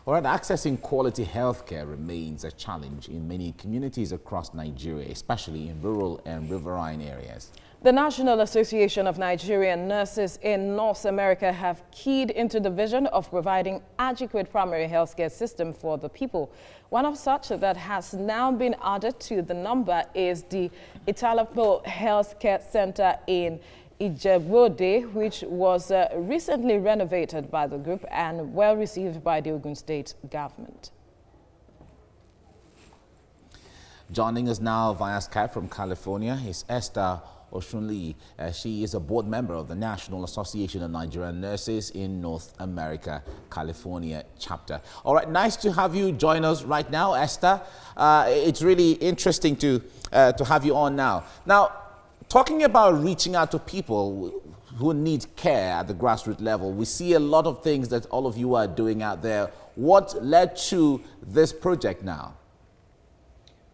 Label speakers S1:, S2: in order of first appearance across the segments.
S1: All right, accessing quality healthcare remains a challenge in many communities across Nigeria, especially in rural and riverine areas.
S2: The National Association of Nigerian Nurses in North America have keyed into the vision of providing adequate primary healthcare system for the people. One of such that has now been added to the number is the Untitled Healthcare Center in Ijebu-Ode, which was recently renovated by the group and well received by the Ogun State government.
S1: Joining us now via Skype from California is Esther Oshunli. She is a board member of the National Association of Nigerian Nurses in North America, California chapter. All right, nice to have you join us right now, Esther. It's really interesting to have you on now. Now, talking about reaching out to people who need care at the grassroots level, we see a lot of things that all of you are doing out there. What led to this project now?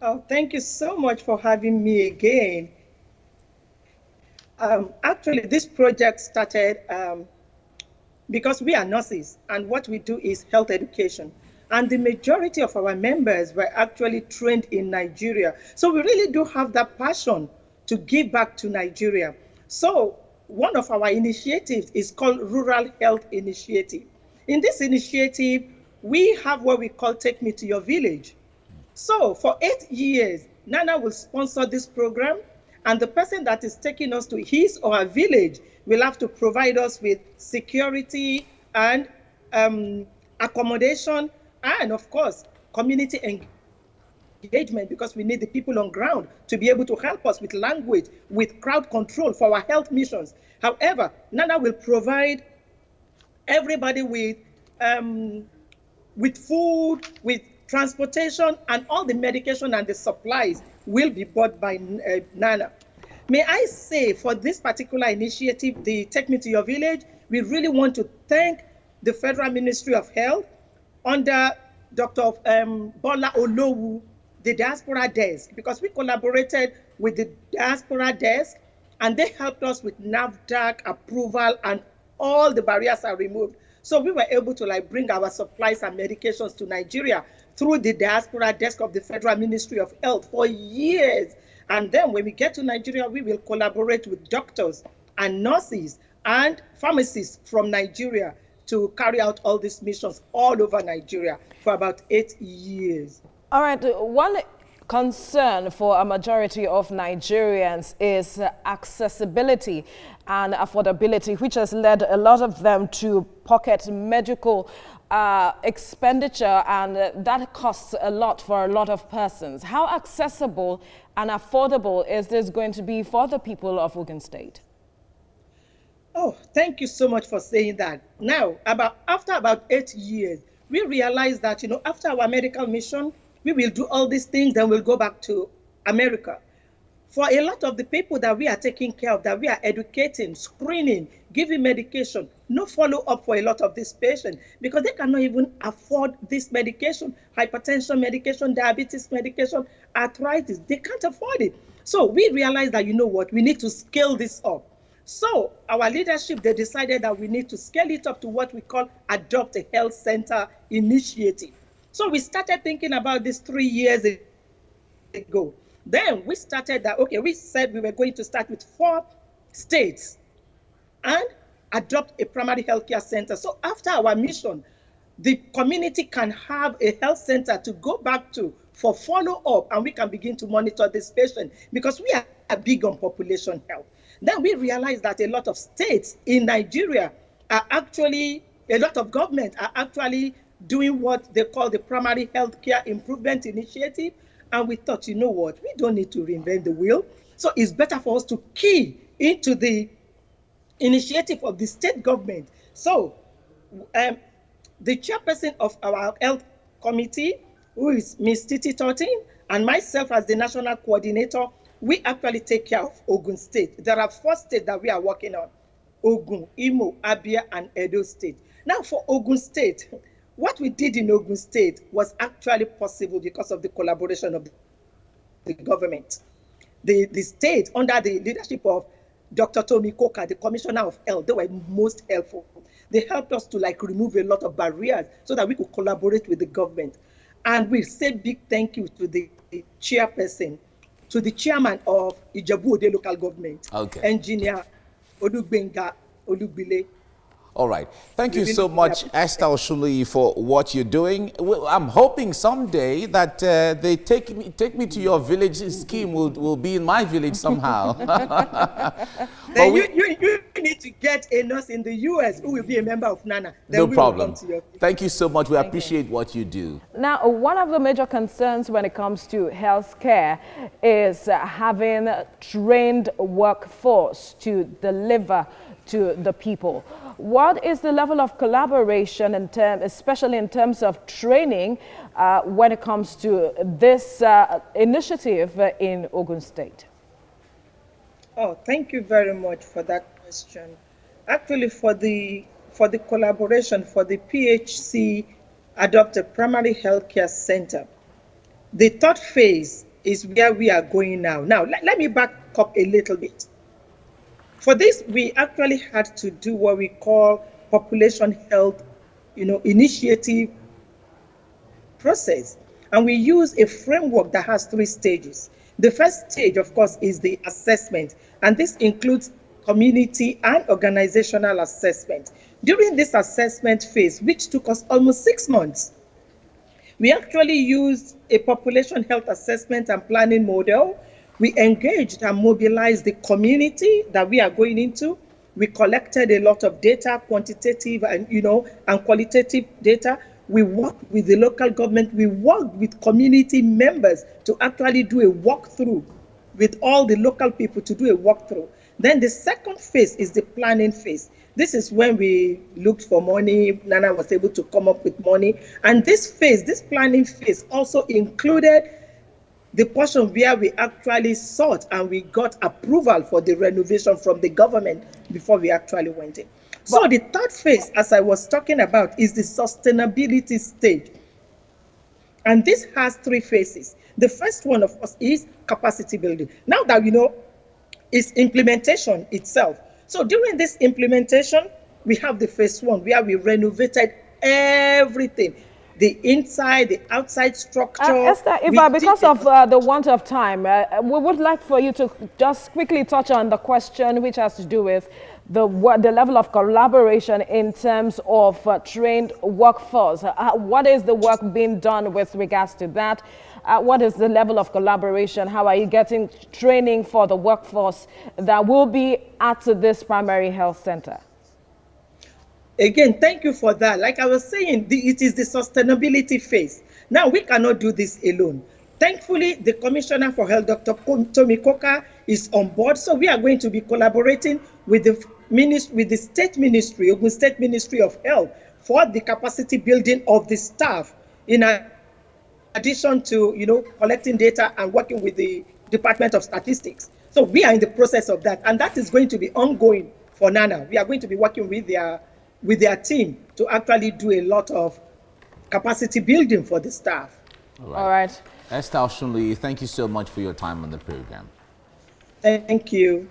S3: Oh, thank you so much for having me again. Actually, this project started because we are nurses, and what we do is health education. And the majority of our members were actually trained in Nigeria. So we really do have that passion to give back to Nigeria. So one of our initiatives is called Rural Health Initiative. In this initiative, we have what we call Take Me to Your Village. So for 8 years, Nana will sponsor this program, and the person that is taking us to his or her village will have to provide us with security and accommodation, and of course, community engagement, because we need the people on ground to be able to help us with language, with crowd control for our health missions. However, Nana will provide everybody with food, with transportation, and all the medication and the supplies will be bought by Nana. May I say, for this particular initiative, the Take Me to Your Village, we really want to thank the Federal Ministry of Health under Dr. Bola Olowu, the Diaspora Desk, because we collaborated with the Diaspora Desk, and they helped us with NAFDAC approval, and all the barriers are removed. So we were able to bring our supplies and medications to Nigeria through the Diaspora Desk of the Federal Ministry of Health for years. And then when we get to Nigeria, we will collaborate with doctors and nurses and pharmacists from Nigeria to carry out all these missions all over Nigeria for about 8 years.
S2: All right, one concern for a majority of Nigerians is accessibility and affordability, which has led a lot of them to pocket medical expenditure, and that costs a lot for a lot of persons. How accessible and affordable is this going to be for the people of Ogun State?
S3: Oh, thank you so much for saying that. Now, after about 8 years, we realized that, after our medical mission, we will do all these things, then we'll go back to America. For a lot of the people that we are taking care of, that we are educating, screening, giving medication, no follow-up for a lot of these patients, because they cannot even afford this medication, hypertension medication, diabetes medication, arthritis, they can't afford it. So we realized that, we need to scale this up. So our leadership, they decided that we need to scale it up to what we call Adopt a Health Center Initiative. So we started thinking about this 3 years ago. Then we started that, we said we were going to start with 4 states and adopt a primary healthcare center. So after our mission, the community can have a health center to go back to for follow-up, and we can begin to monitor this patient, because we are big on population health. Then we realized that a lot of states in Nigeria are actually, a lot of government are actually doing what they call the Primary Healthcare Improvement Initiative. And we thought, we don't need to reinvent the wheel. So it's better for us to key into the initiative of the state government. So the chairperson of our health committee, who is Ms. Titi Totin, and myself as the national coordinator, we actually take care of Ogun State. There are 4 states that we are working on: Ogun, Imo, Abia, and Edo State. Now for Ogun State, what we did in Ogun State was actually possible because of the collaboration of the government. The state, under the leadership of Dr. Tomi Koka, the Commissioner of Health, they were most helpful. They helped us to like remove a lot of barriers so that we could collaborate with the government. And we say big thank you to the chairperson, to the chairman of Ijebu-Ode local government,
S1: Okay.
S3: Engineer Olugbenga Olugbile.
S1: All right. Thank you
S3: Really
S1: so much,
S3: appreciate
S1: Esther Oshunli, for what you're doing. Well, I'm hoping someday that they take me to your village scheme will be in my village somehow.
S3: Then you need to get a nurse in the US who will be a member of NANA. Then
S1: No
S3: we
S1: problem.
S3: Will come to your
S1: Thank you so much. We appreciate what you do.
S2: Now, one of the major concerns when it comes to healthcare is having a trained workforce to deliver to the people. What is the level of collaboration, especially in terms of training, when it comes to this initiative in Ogun State?
S3: Oh, thank you very much for that question. Actually, for the collaboration for the PHC Adopted Primary Healthcare Center, the third phase is where we are going now. Now, let me back up a little bit. For this, we actually had to do what we call population health, initiative process. And we use a framework that has 3 stages. The first stage, of course, is the assessment. And this includes community and organizational assessment. During this assessment phase, which took us almost 6 months, we actually used a population health assessment and planning model. We engaged and mobilized the community that we are going into. We collected a lot of data, quantitative and qualitative data. We worked with the local government. We worked with community members to actually do a walkthrough with all the local people to do a walkthrough. Then the second phase is the planning phase. This is when we looked for money. Nana was able to come up with money. And this planning phase also included the portion where we actually sought and we got approval for the renovation from the government before we actually went in. So the third phase, as I was talking about, is the sustainability stage. And this has 3 phases. The first one, of course, is capacity building. Now that we know, is implementation itself. So during this implementation, we have the phase 1 where we renovated everything. The inside, the outside structure.
S2: Esther, because of the want of time, we would like for you to just quickly touch on the question which has to do with the level of collaboration in terms of trained workforce. What is the work being done with regards to that? What is the level of collaboration? How are you getting training for the workforce that will be at this primary health center?
S3: Again, thank you for that. Like I was saying, it is the sustainability phase. Now, we cannot do this alone. Thankfully, the Commissioner for Health, Dr. Tomi Koka, is on board. So we are going to be collaborating with the State Ministry, Ogun State Ministry of Health, for the capacity building of the staff, in addition to, collecting data and working with the Department of Statistics. So we are in the process of that. And that is going to be ongoing for NANA. We are going to be working with their team to actually do a lot of capacity building for the staff.
S2: All right.
S1: Esther Oshunli, thank you so much for your time on the program.
S3: Thank you.